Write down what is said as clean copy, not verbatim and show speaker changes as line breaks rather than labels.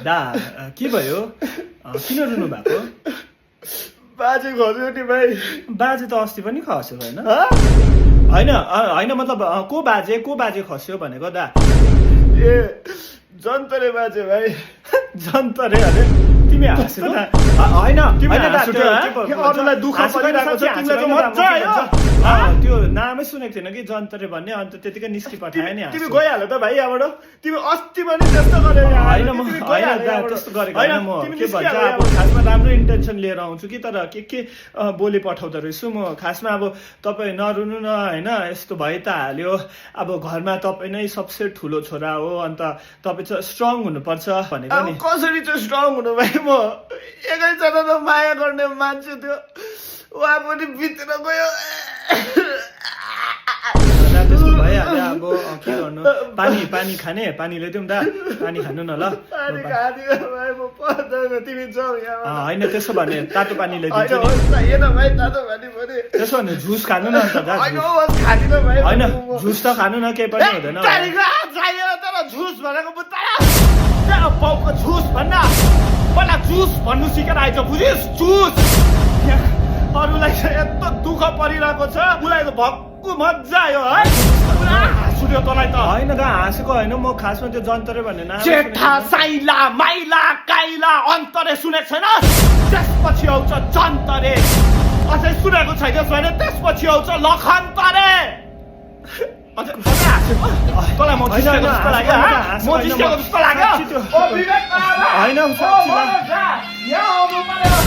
दा के भयो किन रुनु भएको
बाजे खस्यो नि भाइ
बाजे त अस्ति पनि खस्यो होइन
हँ?
होइन होइन मतलब को बाजे खस्यो भनेको दा
ए जन्तरे बाजे भाइ
जन्तरे अरे तिमी हाँस्यो न होइन होइन दा,
हाँसु
त्यो
क्या?
के भयो?
अरूलाई दुःख
हाँसु
परिरहेको छ,
साँच्चै
तिमीलाई त
हाँसु
मजा
होइन,
आयो?
अँ, त्यो नामै सुनेको थिएन कि जन्तरे भन्ने अन्त त्यतिकै निस्कि पठायो नि
तिमी
हाँसु।
गइहाल त भाइ यहाँबाट तिमी अस्ति पनि त्यस्तो गरे
होइन म होइन दा, त्यस्तो गरेको होइन म के भन्छ अब खासमा राम्रो इन्टेन्सन लिएर आउँछु कि तर के बोली पठाउँदो रहेछु म खासमा अब तपाईँ नरुनु न होइन यस्तो भइ त हाल्यो अब घरमा तपाईँ नै सबसे ठुलो छोरा हो अन्त तपाईँ चाहिँ स्ट्रङ हुनुपर्छ भनेको
अब
नि
कसरी चाहिँ स्ट्रङ हुनु भाइ म एकैजना त माया गर्ने मान्छे थियो उहाँ पनि बितेर गयो
दा, त्यस्तो भइहाल्यो अब के गर्नु पानी खाने पानी ल्याइदिउँ दा पानी खानु न ल
पानी खादियो भाइ म पर्दैन तिमी जाऊ यहाँ
होइन त्यसो भने तातो पानी
होइन
ल्याइदिन्छु नि
होस् चाहिएन भाइ तातो पानी पनि
त्यसो भने झुस खानु न अन्त दा
होइन
झुस।
होस् खादिन भाइ
होइन झुस त खानु न केही पनि हुँदैन
चाहिएन तर झुस भनेको बुझ्दैन बाउको झुस भन्न पहिला जुस भन्नु सिकेर आइज बुझिस् जुस अरूलाई चाहिँ यस्तो दुःख परिरहेको छ उसलाई त भक्कु मजा आयो है पुरा हाँसुयो तँलाई त
होइन दा हाँसेको होइन म खासमा त्यो जन्तरे भन्ने नाम
जेठा साइला माइला काइला अन्तरे सुनेको छैन त्यसपछि आउँछ जन्तरे अझै सुनेको छैनस् भने त्यसपछि आउँछ लखन्तरे अझै हाँसेको तँलाई म जिस्केको जस्तो लाग्यो म जिस्केको जस्तो लाग्यो
होइन साँच्ची ला।
यहाँ आउनु पर्यो